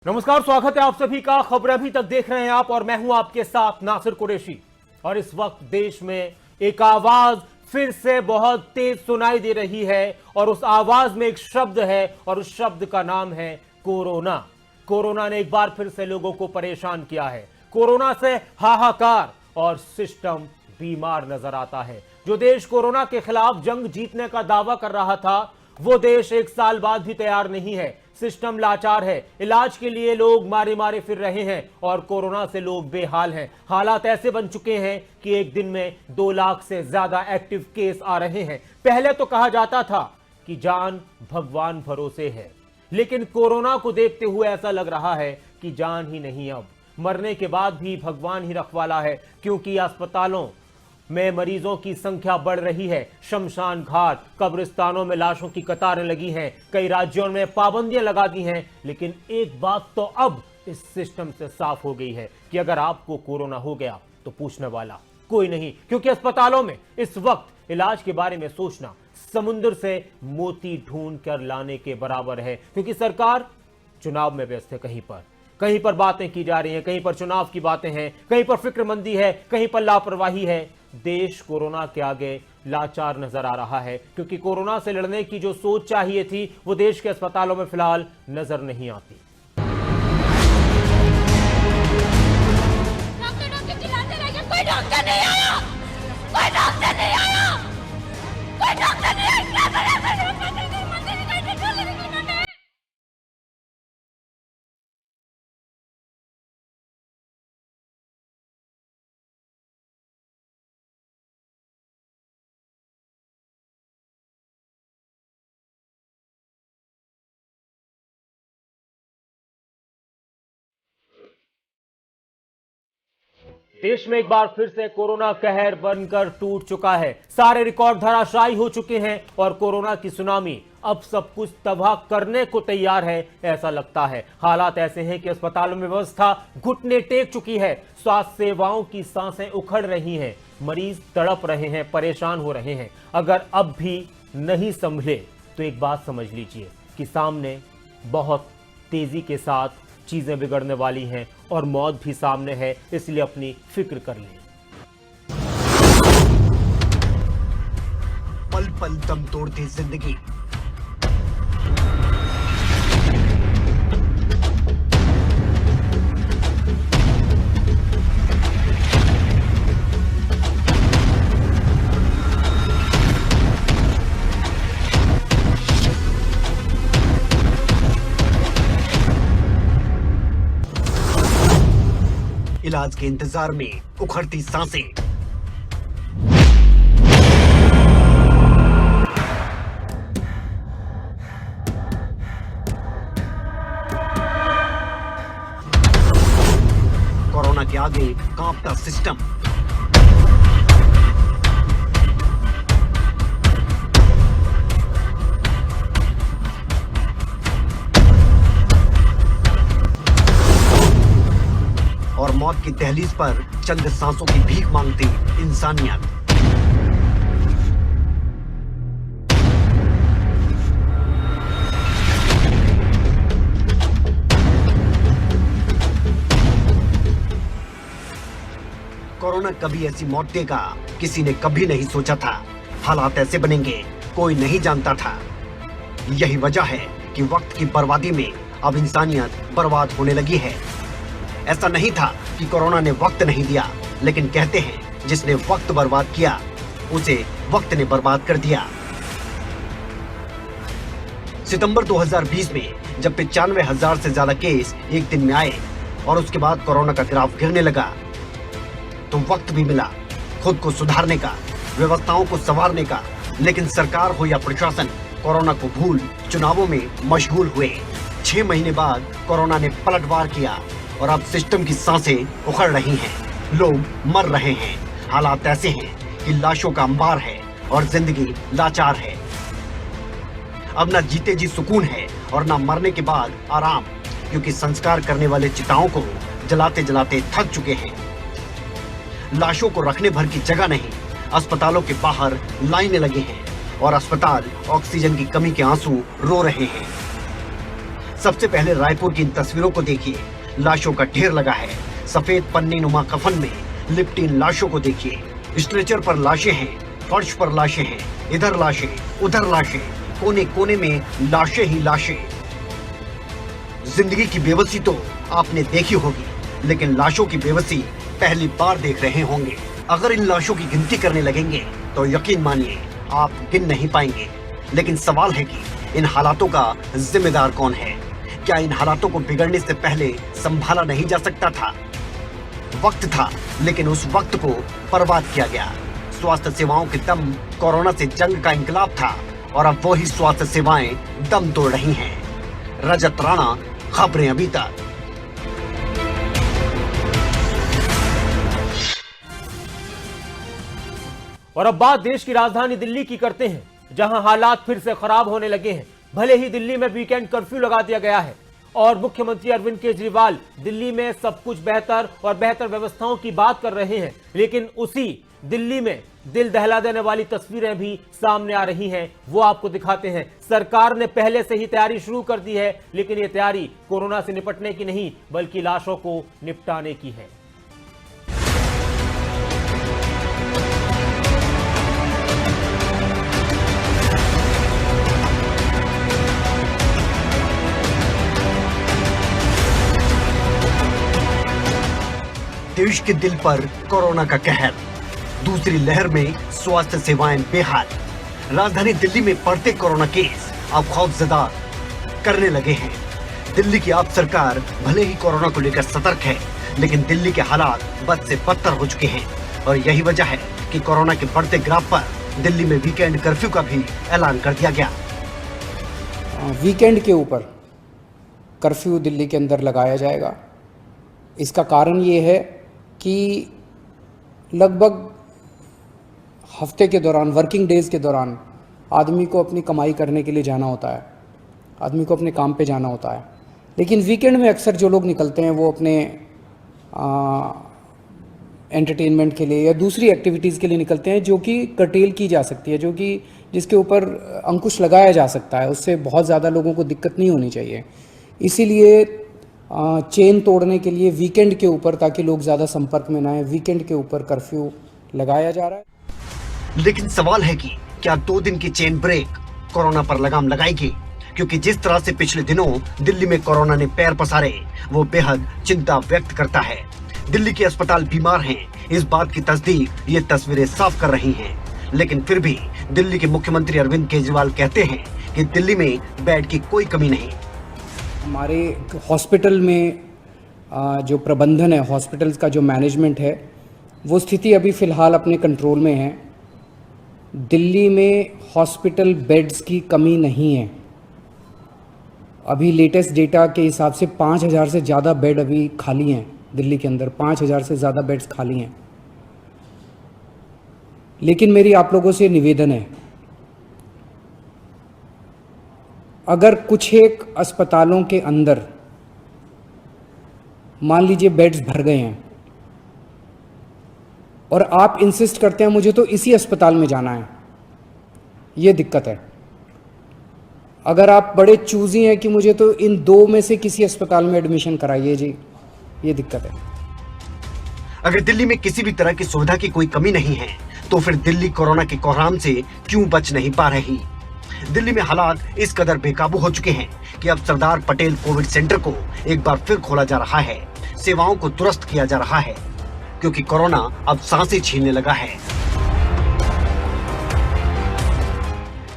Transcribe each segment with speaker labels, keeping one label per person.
Speaker 1: नमस्कार, स्वागत है आप सभी का। खबर अभी तक देख रहे हैं आप और मैं हूं आपके साथ नासिर कुरैशी। और इस वक्त देश में एक आवाज फिर से बहुत तेज सुनाई दे रही है और उस आवाज में एक शब्द है और उस शब्द का नाम है कोरोना। कोरोना ने एक बार फिर से लोगों को परेशान किया है। कोरोना से हाहाकार और सिस्टम बीमार नजर आता है। जो देश कोरोना के खिलाफ जंग जीतने का दावा कर रहा था, वो देश एक साल बाद भी तैयार नहीं है। सिस्टम लाचार है, इलाज के लिए लोग मारे मारे फिर रहे हैं और कोरोना से लोग बेहाल हैं। हालात ऐसे बन चुके हैं कि एक दिन में 2 लाख से ज्यादा एक्टिव केस आ रहे हैं। पहले तो कहा जाता था कि जान भगवान भरोसे है, लेकिन कोरोना को देखते हुए ऐसा लग रहा है कि जान ही नहीं, अब मरने के बाद भी भगवान ही रखवाला है, क्योंकि अस्पतालों में मरीजों की संख्या बढ़ रही है। शमशान घाट, कब्रिस्तानों में लाशों की कतारें लगी हैं। कई राज्यों में पाबंदियां लगा दी हैं। लेकिन एक बात तो अब इस सिस्टम से साफ हो गई है कि अगर आपको कोरोना हो गया तो पूछने वाला कोई नहीं, क्योंकि अस्पतालों में इस वक्त इलाज के बारे में सोचना समुद्र से मोती ढूंढ कर लाने के बराबर है। क्योंकि सरकार चुनाव में व्यस्त है, कहीं पर बातें की जा रही हैं, कहीं पर चुनाव की बातें हैं, कहीं पर फिक्रमंदी है, कहीं पर लापरवाही है। देश कोरोना के आगे लाचार नजर आ रहा है, क्योंकि कोरोना से लड़ने की जो सोच चाहिए थी वो देश के अस्पतालों में फिलहाल नजर नहीं आती।
Speaker 2: डॉक्टर चिल्लाते रह गए, कोई डॉक्टर नहीं आया, कोई डॉक्टर नहीं आया, कोई डॉक्टर नहीं आया, क्या करें?
Speaker 1: देश में एक बार फिर से कोरोना कहर बनकर टूट चुका है। सारे रिकॉर्ड धराशायी हो चुके हैं और कोरोना की सुनामी अब सब कुछ तबाह करने को तैयार है, ऐसा लगता है। हालात ऐसे हैं कि अस्पतालों में व्यवस्था घुटने टेक चुकी है। स्वास्थ्य सेवाओं की सांसें उखड़ रही हैं, मरीज तड़प रहे हैं, परेशान हो रहे हैं। अगर अब भी नहीं संभले तो एक बात समझ लीजिए कि सामने बहुत तेजी के साथ चीजें बिगड़ने वाली हैं और मौत भी सामने है, इसलिए अपनी फिक्र कर लें।
Speaker 3: पल पल दम तोड़ती जिंदगी, इलाज के इंतजार में उखड़ती सांसें, कोरोना के आगे कांपता सिस्टम, और मौत की दहलीज पर चंद सांसों की भीख मांगती इंसानियत। कोरोना कभी ऐसी मौत देगा, किसी ने कभी नहीं सोचा था। हालात ऐसे बनेंगे, कोई नहीं जानता था। यही वजह है कि वक्त की बर्बादी में अब इंसानियत बर्बाद होने लगी है। ऐसा नहीं था कि कोरोना ने वक्त नहीं दिया, लेकिन कहते हैं जिसने वक्त बर्बाद किया उसे वक्त ने बर्बाद कर दिया। सितंबर 2020 में जब 95,000 से ज्यादा केस एक दिन में आए और उसके बाद कोरोना का ग्राफ गिरने लगा, तो वक्त भी मिला खुद को सुधारने का, व्यवस्थाओं को संवारने का। लेकिन सरकार हो या प्रशासन कोरोना को भूल चुनावों में मशगूल हुए। 6 महीने बाद कोरोना ने पलटवार किया और अब सिस्टम की सांसें उखड़ रही हैं, लोग मर रहे हैं। हालात ऐसे हैं कि लाशों का अंबार है और जिंदगी लाचार है। अब ना जीते जी सुकून है और ना मरने के बाद आराम, क्योंकि संस्कार करने वाले चिताओं को जलाते जलाते थक चुके हैं। लाशों को रखने भर की जगह नहीं, अस्पतालों के बाहर लाइनें लगे हैं और अस्पताल ऑक्सीजन की कमी के आंसू रो रहे हैं। सबसे पहले रायपुर की इन तस्वीरों को देखिए। लाशों का ढेर लगा है। सफेद पन्नी नुमा कफन में लिपटी इन लाशों को देखिए। स्ट्रेचर पर लाशें हैं, फर्श पर लाशें हैं, इधर लाशें, उधर लाशें, कोने कोने में लाशें ही लाशें। जिंदगी की बेबसी तो आपने देखी होगी, लेकिन लाशों की बेबसी पहली बार देख रहे होंगे। अगर इन लाशों की गिनती करने लगेंगे तो यकीन मानिए आप गिन नहीं पाएंगे। लेकिन सवाल है कि इन हालातों का जिम्मेदार कौन है? क्या इन हालातों को बिगड़ने से पहले संभाला नहीं जा सकता था? वक्त था, लेकिन उस वक्त को बर्बाद किया गया। स्वास्थ्य सेवाओं के दम कोरोना से जंग का इंकलाब था और अब वही स्वास्थ्य सेवाएं दम तोड़ रही हैं। रजत राणा, खबरें अभी तक।
Speaker 1: और अब बात देश की राजधानी दिल्ली की करते हैं, जहां हालात फिर से खराब होने लगे हैं। भले ही दिल्ली में वीकेंड कर्फ्यू लगा दिया गया है और मुख्यमंत्री अरविंद केजरीवाल दिल्ली में सब कुछ बेहतर और बेहतर व्यवस्थाओं की बात कर रहे हैं, लेकिन उसी दिल्ली में दिल दहला देने वाली तस्वीरें भी सामने आ रही हैं। वो आपको दिखाते हैं। सरकार ने पहले से ही तैयारी शुरू कर दी है, लेकिन ये तैयारी कोरोना से निपटने की नहीं बल्कि लाशों को निपटाने की है।
Speaker 3: देश के दिल पर कोरोना का कहर, दूसरी लहर में स्वास्थ्य सेवाएं बेहाल। राजधानी दिल्ली में बढ़ते कोरोना केस अब खौफजदा करने लगे हैं। दिल्ली की आप सरकार भले ही कोरोना को लेकर सतर्क है, लेकिन दिल्ली के हालात बद से बदतर हो चुके हैं और यही वजह है कि कोरोना के बढ़ते ग्राफ पर दिल्ली में वीकेंड कर्फ्यू का भी ऐलान कर दिया गया।
Speaker 4: वीकेंड के ऊपर कर्फ्यू दिल्ली के अंदर लगाया जाएगा। इसका कारण ये है कि लगभग हफ्ते के दौरान, वर्किंग डेज के दौरान आदमी को अपनी कमाई करने के लिए जाना होता है, आदमी को अपने काम पे जाना होता है। लेकिन वीकेंड में अक्सर जो लोग निकलते हैं वो अपने एंटरटेनमेंट के लिए या दूसरी एक्टिविटीज़ के लिए निकलते हैं, जो कि कर्टेल की जा सकती है, जो कि जिसके ऊपर अंकुश लगाया जा सकता है। उससे बहुत ज़्यादा लोगों को दिक्कत नहीं होनी चाहिए। इसीलिए चेन तोड़ने के लिए वीकेंड के ऊपर, ताकि लोग ज़्यादा संपर्क में ना आए, वीकेंड के ऊपर कर्फ्यू लगाया जा रहा है।
Speaker 3: लेकिन सवाल है कि क्या 2 दिन की चेन ब्रेक कोरोना पर लगाम लगाएगी? क्योंकि जिस तरह से पिछले दिनों दिल्ली में कोरोना ने पैर पसारे, वो बेहद चिंता व्यक्त करता है। दिल्ली के अस्पताल बीमार हैं, इस बात की तस्दीक ये तस्वीरें साफ कर रही हैं। लेकिन फिर भी दिल्ली के मुख्यमंत्री अरविंद केजरीवाल कहते हैं कि दिल्ली में बेड की कोई कमी नहीं।
Speaker 4: हमारे हॉस्पिटल में जो प्रबंधन है, हॉस्पिटल्स का जो मैनेजमेंट है, वो स्थिति अभी फ़िलहाल अपने कंट्रोल में है। दिल्ली में हॉस्पिटल बेड्स की कमी नहीं है। अभी लेटेस्ट डेटा के हिसाब से 5000 से ज़्यादा बेड अभी खाली हैं दिल्ली के अंदर, 5000 से ज़्यादा बेड्स खाली हैं। लेकिन मेरी आप लोगों से निवेदन है, अगर कुछ एक अस्पतालों के अंदर मान लीजिए बेड्स भर गए हैं और आप इंसिस्ट करते हैं मुझे तो इसी अस्पताल में जाना है, ये दिक्कत है। अगर आप बड़े चूजी हैं कि मुझे तो इन 2 में से किसी अस्पताल में एडमिशन कराइए जी, ये दिक्कत है।
Speaker 3: अगर दिल्ली में किसी भी तरह की सुविधा की कोई कमी नहीं है, तो फिर दिल्ली कोरोना के कोहराम से क्यों बच नहीं पा रही? दिल्ली में हालात इस कदर बेकाबू हो चुके हैं कि अब सरदार पटेल कोविड सेंटर को एक बार फिर खोला जा रहा है, सेवाओं को दुरुस्त किया जा रहा है, क्योंकि कोरोना अब सांसें छीनने लगा है।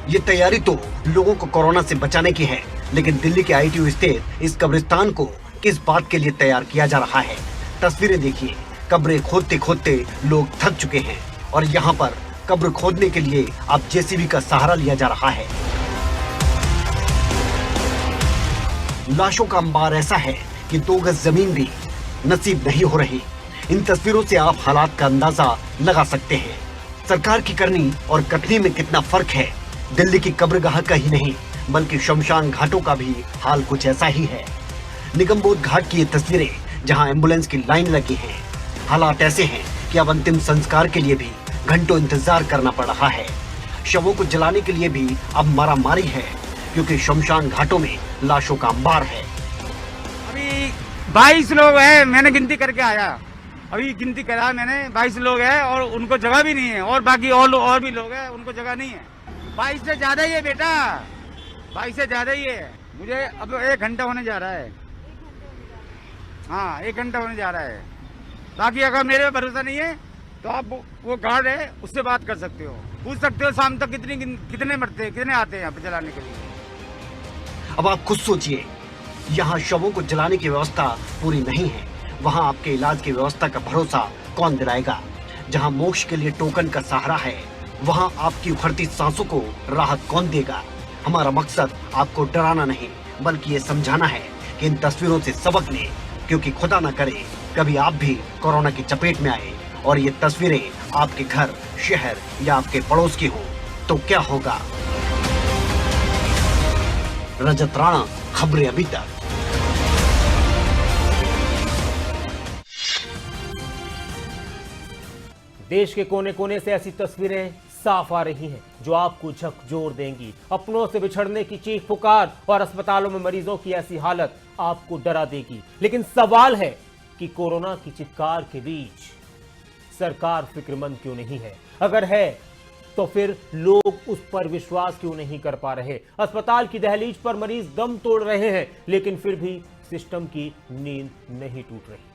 Speaker 3: ये तैयारी तो लोगों को कोरोना से बचाने की है, लेकिन दिल्ली के आईटीयू स्थित इस कब्रिस्तान को किस बात के लिए तैयार किया जा रहा है? तस्वीरें देखिए। कब्रें खोदते खोदते लोग थक चुके हैं और यहाँ पर कब्र खोदने के लिए अब जेसीबी का सहारा लिया जा रहा है। लाशों का अंबार ऐसा है कि 2 गज जमीन भी नसीब नहीं हो रही। इन तस्वीरों से आप हालात का अंदाजा लगा सकते हैं। सरकार की करनी और कथनी में कितना फर्क है। दिल्ली की कब्रगाह का ही नहीं बल्कि शमशान घाटों का भी हाल कुछ ऐसा ही है। निगमबोध घाट की ये तस्वीरें, जहां एम्बुलेंस की लाइन लगी है। हालात ऐसे हैं कि अब अंतिम संस्कार के लिए भी घंटों इंतजार करना पड़ रहा है। शवों को जलाने के लिए भी अब मारामारी है। क्योंकि शमशान घाटों में लाशों का अंबार है।
Speaker 5: अभी 22 लोग हैं, मैंने गिनती करके आया, अभी गिनती करा मैंने, 22 लोग हैं और उनको जगह भी नहीं है, और बाकी और भी लोग हैं उनको जगह नहीं है। 22 से ज्यादा ही है बेटा, 22 से ज्यादा ही है। मुझे अब 1 घंटा होने जा रहा है, हाँ 1 घंटा होने जा रहा है। बाकी अगर मेरे पे भरोसा नहीं है तो आप वो गार्ड है उससे बात कर सकते हो, पूछ सकते हो शाम तक कितने मरते हैं, कितने आते हैं यहाँ पे जलाने के लिए।
Speaker 3: अब आप खुद सोचिए, यहाँ शवों को जलाने की व्यवस्था पूरी नहीं है, वहाँ आपके इलाज की व्यवस्था का भरोसा कौन दिलाएगा? जहाँ मोक्ष के लिए टोकन का सहारा है, वहाँ आपकी उखड़ती सांसों को राहत कौन देगा? हमारा मकसद आपको डराना नहीं, बल्कि ये समझाना है कि इन तस्वीरों से सबक लें, क्योंकि खुदा न करे कभी आप भी कोरोना की चपेट में आए और ये तस्वीरें आपके घर, शहर या आपके पड़ोस की हो तो क्या होगा? रजत राणा, खबरें अभी तक।
Speaker 1: देश के कोने कोने से ऐसी तस्वीरें साफ आ रही हैं जो आपको झकझोर देंगी। अपनों से बिछड़ने की चीख पुकार और अस्पतालों में मरीजों की ऐसी हालत आपको डरा देगी। लेकिन सवाल है कि कोरोना की चित्कार के बीच सरकार फिक्रमंद क्यों नहीं है? अगर है तो फिर लोग उस पर विश्वास क्यों नहीं कर पा रहे? अस्पताल की दहलीज पर मरीज दम तोड़ रहे हैं, लेकिन फिर भी सिस्टम की नींद नहीं टूट रही।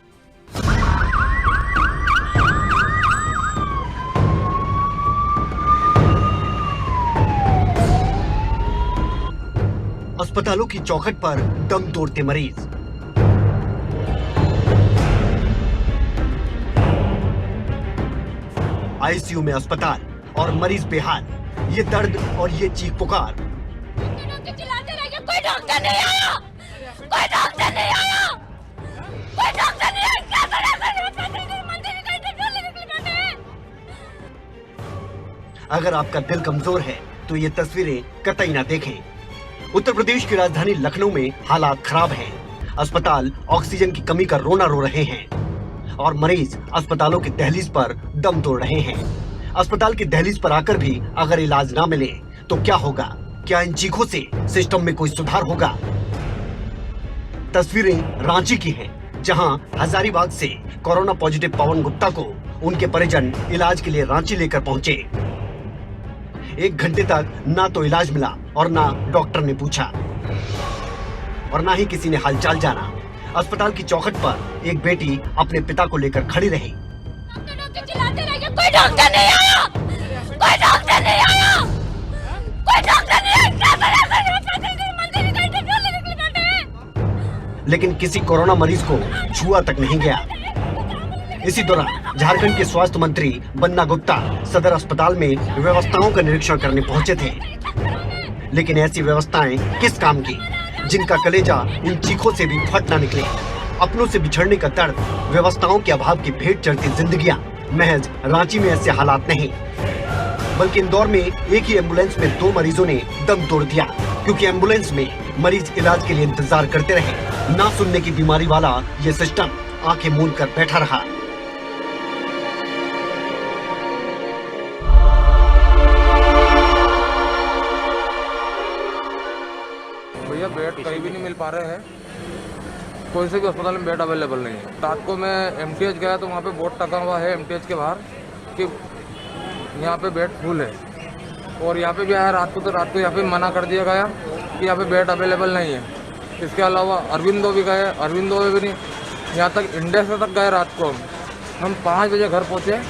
Speaker 3: अस्पतालों की चौखट पर दम तोड़ते मरीज। आईसीयू में अस्पताल और मरीज बेहाल, ये दर्द और ये चीख पुकार।
Speaker 2: चिल्लाते रह गए, कोई डॉक्टर नहीं आया, कोई डॉक्टर नहीं आया, कोई डॉक्टर नहीं आया, क्या करें?
Speaker 3: अगर आपका दिल कमजोर है तो ये तस्वीरें कतई ना देखें। उत्तर प्रदेश की राजधानी लखनऊ में हालात खराब हैं। अस्पताल ऑक्सीजन की कमी का रोना रो रहे हैं और मरीज अस्पतालों की दहलीज पर दम तोड़ रहे हैं। अस्पताल की दहलीज पर आकर भी अगर इलाज ना मिले तो क्या होगा? क्या इन चीखों से सिस्टम में कोई सुधार होगा? तस्वीरें रांची की हैं, जहां हजारीबाग से कोरोना पॉजिटिव पवन गुप्ता को उनके परिजन इलाज के लिए रांची लेकर पहुंचे। 1 घंटे तक ना तो इलाज मिला और ना डॉक्टर ने पूछा और ना ही किसी ने हालचाल जाना। अस्पताल की चौखट पर एक बेटी अपने पिता को लेकर खड़ी रही।
Speaker 2: डॉक्टर चिल्लाते रह गए, कोई डॉक्टर नहीं आया, कोई डॉक्टर नहीं आया, कोई डॉक्टर नहीं आया, क्या करें?
Speaker 3: लेकिन किसी कोरोना मरीज को छुआ तक नहीं गया। इसी दौरान झारखंड के स्वास्थ्य मंत्री बन्ना गुप्ता सदर अस्पताल में व्यवस्थाओं का निरीक्षण करने पहुंचे थे, लेकिन ऐसी व्यवस्थाएं किस काम की जिनका कलेजा इन चीखों से भी फट ना निकले। अपनों से बिछड़ने का दर्द, व्यवस्थाओं के अभाव की भेंट चढ़ती जिंदगियां। महज रांची में ऐसे हालात नहीं, बल्कि इंदौर में एक ही एम्बुलेंस में 2 मरीजों ने दम तोड़ दिया, क्योंकि एम्बुलेंस में मरीज इलाज के लिए इंतजार करते रहे। ना सुनने की बीमारी वाला ये सिस्टम आंखें मूंद कर बैठा रहा।
Speaker 6: भैया बेड कहीं भी नहीं मिल पा रहे हैं, कोई से भी अस्पताल में बेड अवेलेबल नहीं है। रात को मैं एमटीएच गया तो वहाँ पे बोर्ड टंगा हुआ है एमटीएच के बाहर कि यहाँ पे बेड फुल है, और यहाँ पे भी आया रात को, तो रात को यहाँ पे मना कर दिया गया कि यहाँ पे बेड अवेलेबल नहीं है। इसके अलावा अरविंदो भी गए, अरविंदो में भी नहीं, यहाँ तक इंडेक्स तक गए। रात को हम 5 बजे घर पहुँचे,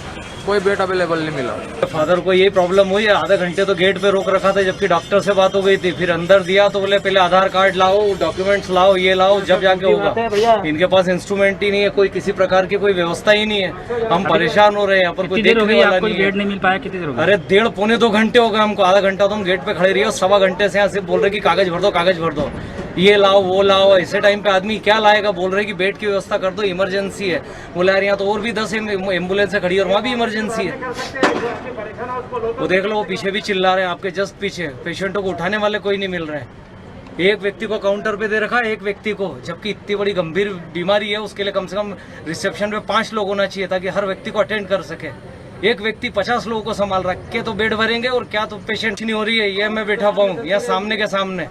Speaker 6: कोई बेड अवेलेबल नहीं मिला।
Speaker 7: फादर को यही प्रॉब्लम हुई, आधे घंटे तो गेट पे रोक रखा था, जबकि डॉक्टर से बात हो गई थी। फिर अंदर दिया तो बोले पहले आधार कार्ड लाओ, डॉक्यूमेंट्स लाओ, ये लाओ, जब जाके होगा। इनके पास इंस्ट्रूमेंट ही नहीं है, कोई किसी प्रकार की कोई व्यवस्था ही नहीं है। हम परेशान हो रहे हैं, यहाँ पर कोई देखने वाला नहीं है।
Speaker 8: नहीं मिल पाया, कितनी देर हो गई?
Speaker 7: अरे 1.5-2 घंटे हो गए हमको। आधा घंटा तो हम गेट पे खड़े रहिए, 1.25 घंटे से यहाँ से बोल रहे कि कागज भर दो, कागज भर दो, ये लाओ वो लाओ। ऐसे टाइम पे आदमी क्या लाएगा? बोल रहे कि बेड की व्यवस्था कर दो, इमरजेंसी है। बोले यार यहाँ तो और भी 10 एम्बुलेंस खड़ी है और वहाँ भी इमरजेंसी है। वो देख लो, वो पीछे भी चिल्ला रहे हैं, आपके जस्ट पीछे। पेशेंटों को उठाने वाले कोई नहीं मिल रहे हैं। एक व्यक्ति को काउंटर पे दे रखा है, एक व्यक्ति को, जबकि इतनी बड़ी गंभीर बीमारी है, उसके लिए कम से कम रिसेप्शन पे 5 लोग होना चाहिए ताकि हर व्यक्ति को अटेंड कर सके। एक व्यक्ति 50 लोगों को संभाल रहा है, क्या तो बेड भरेंगे और क्या तो पेशेंट नहीं हो रही है, ये मैं बैठा पाऊँ या सामने के सामने।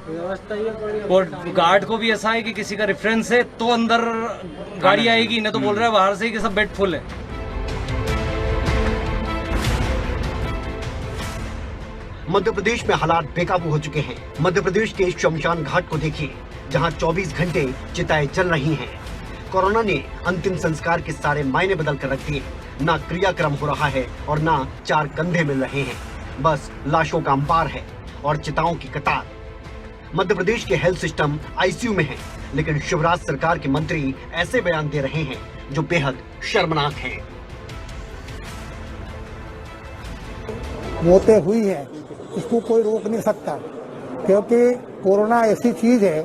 Speaker 7: और गार्ड को भी ऐसा है कि किसी का रेफरेंस है तो अंदर गाड़ी आएगी, नहीं तो बोल रहा है बाहर से ही कि सब बेड फुल है।
Speaker 3: मध्य प्रदेश में हालात बेकाबू हो चुके हैं। मध्य प्रदेश के शमशान घाट को देखिए, जहां 24 घंटे चिताएं जल रही हैं। कोरोना ने अंतिम संस्कार के सारे मायने बदल कर रख दिए। ना क्रियाक्रम हो रहा है और ना 4 कंधे मिल रहे हैं, बस लाशों का अंबार है और चिताओं की कतार। मध्य प्रदेश के हेल्थ सिस्टम आईसीयू में है, लेकिन शिवराज सरकार के मंत्री ऐसे बयान दे रहे हैं जो बेहद शर्मनाक हैं।
Speaker 8: मौतें हुई हैं, इसको कोई रोक नहीं सकता, क्योंकि कोरोना ऐसी चीज है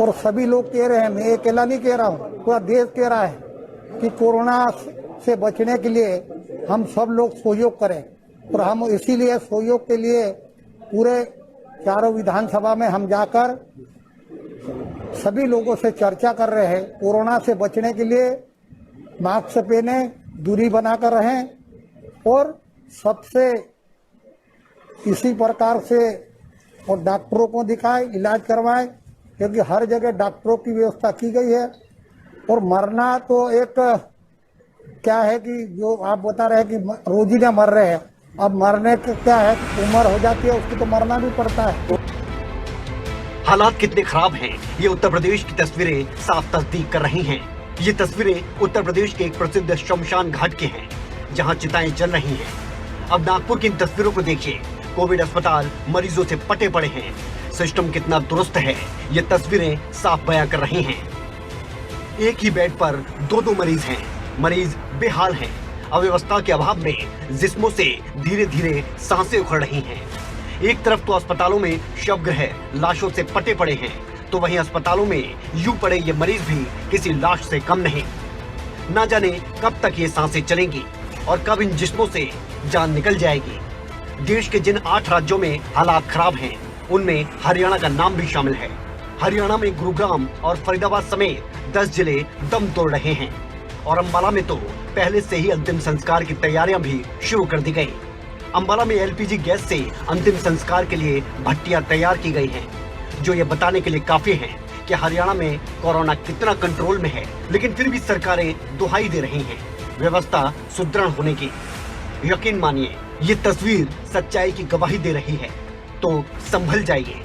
Speaker 8: और सभी लोग कह रहे हैं, मैं अकेला नहीं कह रहा हूँ, पूरा देश कह रहा है कि कोरोना से बचने के लिए हम सब लोग सहयोग करें। और हम इसीलिए सहयोग के लिए पूरे चारों विधानसभा में हम जाकर सभी लोगों से चर्चा कर रहे हैं। कोरोना से बचने के लिए मास्क पहने, दूरी बनाकर रहें और सबसे इसी प्रकार से और डॉक्टरों को दिखाएं, इलाज करवाएं, क्योंकि हर जगह डॉक्टरों की व्यवस्था की गई है। और मरना तो एक क्या है कि जो आप बता रहे हैं कि रोजीना मर रहे हैं, अब मरने का क्या है, उम्र हो जाती है उसकी तो मरना भी पड़ता है।
Speaker 3: हालात कितने खराब हैं, ये उत्तर प्रदेश की तस्वीरें साफ तस्दीक कर रही हैं। ये तस्वीरें उत्तर प्रदेश के एक प्रसिद्ध शमशान घाट के हैं, जहां चिताएं जल रही हैं। अब नागपुर की इन तस्वीरों को देखिए। कोविड अस्पताल मरीजों से पटे पड़े हैं। सिस्टम कितना दुरुस्त है, ये तस्वीरें साफ बयां कर रही हैं। एक ही बेड पर 2-2 मरीज हैं। मरीज बेहाल हैं। अव्यवस्था के अभाव में जिस्मों से धीरे धीरे सांसें उखड़ रही हैं। एक तरफ तो अस्पतालों में शवगृह लाशों से पटे पड़े हैं, तो वहीं अस्पतालों में यूं पड़े ये मरीज भी किसी लाश से कम नहीं। ना जाने कब तक ये सांसें चलेंगी और कब इन जिस्मों से जान निकल जाएगी। देश के जिन 8 राज्यों में हालात खराब हैं, उनमें हरियाणा का नाम भी शामिल है। हरियाणा में गुरुग्राम और फरीदाबाद समेत 10 जिले दम तोड़ रहे हैं और अंबाला में तो पहले से ही अंतिम संस्कार की तैयारियां भी शुरू कर दी गई। अंबाला में एलपीजी गैस से अंतिम संस्कार के लिए भट्टियां तैयार की गई हैं, जो ये बताने के लिए काफी हैं कि हरियाणा में कोरोना कितना कंट्रोल में है। लेकिन फिर भी सरकारें दुहाई दे रही हैं व्यवस्था सुदृढ़ होने की। यकीन मानिए, ये तस्वीर सच्चाई की गवाही दे रही है। तो संभल जाइए।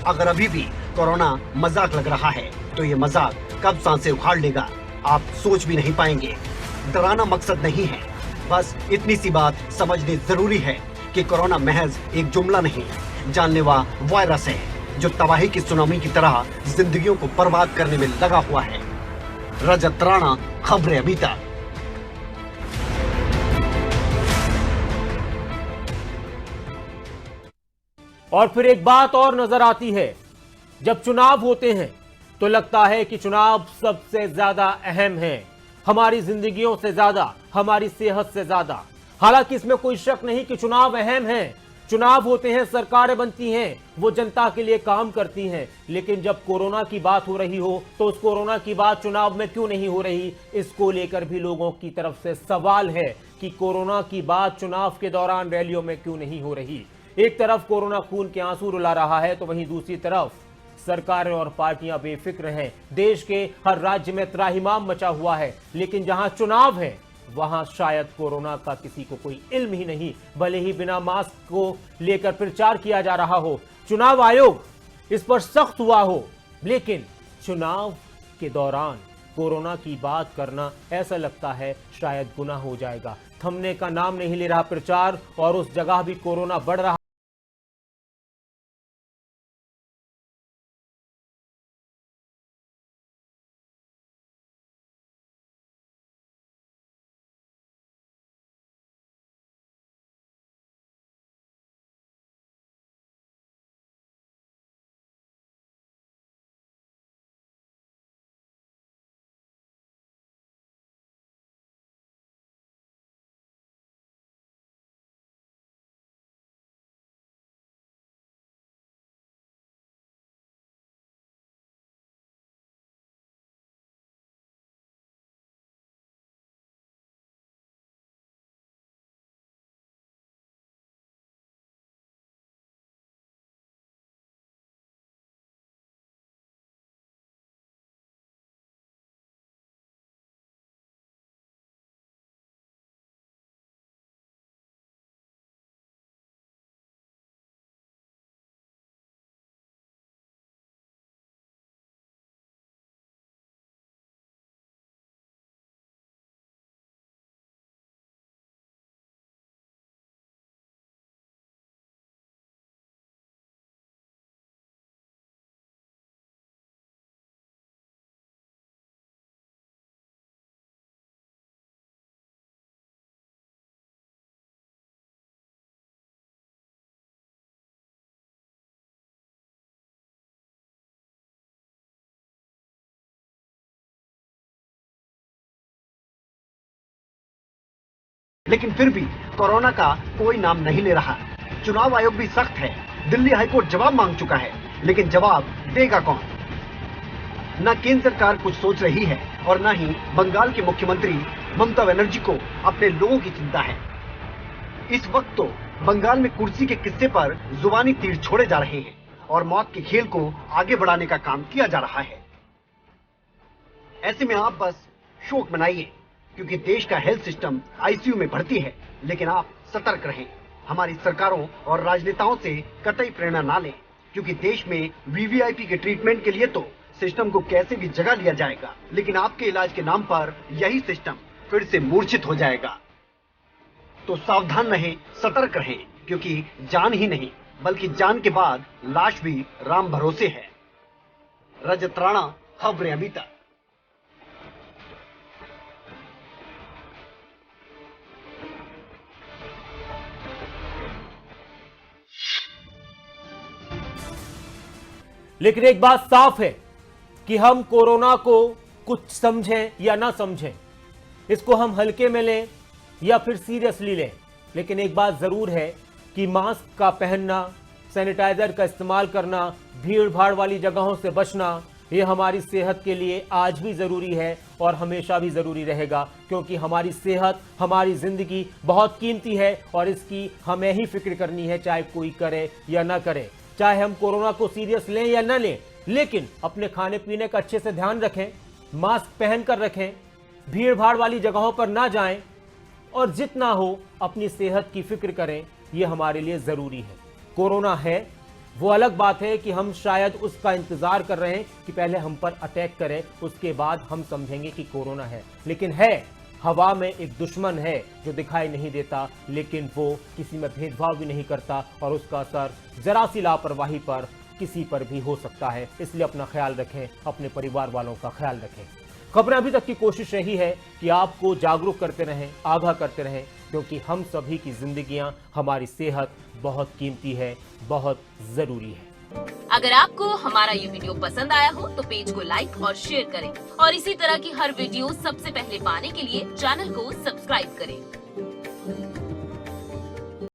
Speaker 3: अगर अभी भी कोरोना मजाक लग रहा है, तो ये मजाक कब सांसें उखाड़ लेगा, आप सोच भी नहीं पाएंगे। डराना मकसद नहीं है, बस इतनी सी बात समझनी जरूरी है कि कोरोना महज एक जुमला नहीं, जानलेवा वायरस है जो तबाही की सुनामी की तरह जिंदगियों को बर्बाद करने में लगा हुआ है। रजत राणा, खबरें अभी तक।
Speaker 1: और फिर एक बात और नजर आती है, जब चुनाव होते हैं तो लगता है कि चुनाव सबसे ज्यादा अहम है, हमारी जिंदगियों से ज्यादा, हमारी सेहत से ज्यादा। हालांकि इसमें कोई शक नहीं कि चुनाव अहम है। चुनाव होते हैं, सरकारें बनती हैं, वो जनता के लिए काम करती हैं। लेकिन जब कोरोना की बात हो रही हो तो उस कोरोना की बात चुनाव में क्यों नहीं हो रही, इसको लेकर भी लोगों की तरफ से सवाल है कि कोरोना की बात चुनाव के दौरान रैलियों में क्यों नहीं हो रही। एक तरफ कोरोना खून के आंसू रुला रहा है, तो वहीं दूसरी तरफ सरकारें और पार्टियां बेफिक्र हैं। देश के हर राज्य में त्राहिमाम मचा हुआ है, लेकिन जहां चुनाव है वहां शायद कोरोना का किसी को कोई इल्म ही नहीं। भले ही बिना मास्क को लेकर प्रचार किया जा रहा हो, चुनाव आयोग इस पर सख्त हुआ हो, लेकिन चुनाव के दौरान कोरोना की बात करना ऐसा लगता है शायद गुनाह हो जाएगा। थमने का नाम नहीं ले रहा प्रचार और उस जगह भी कोरोना बढ़ रहा
Speaker 3: लेकिन फिर भी कोरोना का कोई नाम नहीं ले रहा। चुनाव आयोग भी सख्त है। दिल्ली हाईकोर्ट जवाब मांग चुका है, लेकिन जवाब देगा कौन? न केंद्र सरकार कुछ सोच रही है और न ही बंगाल के मुख्यमंत्री ममता बनर्जी को अपने लोगों की चिंता है। इस वक्त तो बंगाल में कुर्सी के किस्से पर जुबानी तीर छोड़े जा रहे हैं और मौत के खेल को आगे बढ़ाने का काम किया जा रहा है। ऐसे में आप बस शोक मनाइए, क्योंकि देश का हेल्थ सिस्टम आईसीयू में भर्ती है। लेकिन आप सतर्क रहें, हमारी सरकारों और राजनेताओं से कतई प्रेरणा ना लें, क्योंकि देश में वीवीआईपी के ट्रीटमेंट के लिए तो सिस्टम को कैसे भी जगह लिया जाएगा, लेकिन आपके इलाज के नाम पर यही सिस्टम फिर से मूर्छित हो जाएगा। तो सावधान रहें, सतर्क रहें, क्योंकि जान ही नहीं बल्कि जान के बाद लाश भी राम भरोसे है। रजत राणा, खबरें अभी तक।
Speaker 1: लेकिन एक बात साफ है कि हम कोरोना को कुछ समझें या ना समझें, इसको हम हल्के में लें या फिर सीरियसली लें, लेकिन एक बात जरूर है कि मास्क का पहनना, सैनिटाइजर का इस्तेमाल करना, भीड़ भाड़ वाली जगहों से बचना, ये हमारी सेहत के लिए आज भी जरूरी है और हमेशा भी जरूरी रहेगा, क्योंकि हमारी सेहत, हमारी जिंदगी बहुत कीमती है और इसकी हमें ही फिक्र करनी है, चाहे कोई करे या ना करे, चाहे हम कोरोना को सीरियस लें या ना लें। लेकिन अपने खाने पीने का अच्छे से ध्यान रखें, मास्क पहन कर रखें, भीड़ भाड़ वाली जगहों पर ना जाएं और जितना हो अपनी सेहत की फिक्र करें, ये हमारे लिए जरूरी है। कोरोना है, वो अलग बात है कि हम शायद उसका इंतजार कर रहे हैं कि पहले हम पर अटैक करे, उसके बाद हम समझेंगे कि कोरोना है। लेकिन है, हवा में एक दुश्मन है जो दिखाई नहीं देता, लेकिन वो किसी में भेदभाव भी नहीं करता और उसका असर जरा सी लापरवाही पर किसी पर भी हो सकता है। इसलिए अपना ख्याल रखें, अपने परिवार वालों का ख्याल रखें। खबरें अभी तक की कोशिश यही है कि आपको जागरूक करते रहें, आगाह करते रहें, क्योंकि हम सभी की जिंदगियां, हमारी सेहत बहुत कीमती है, बहुत जरूरी है।
Speaker 2: अगर आपको हमारा ये वीडियो पसंद आया हो तो पेज को लाइक और शेयर करें और इसी तरह की हर वीडियो सबसे पहले पाने के लिए चैनल को सब्सक्राइब करें।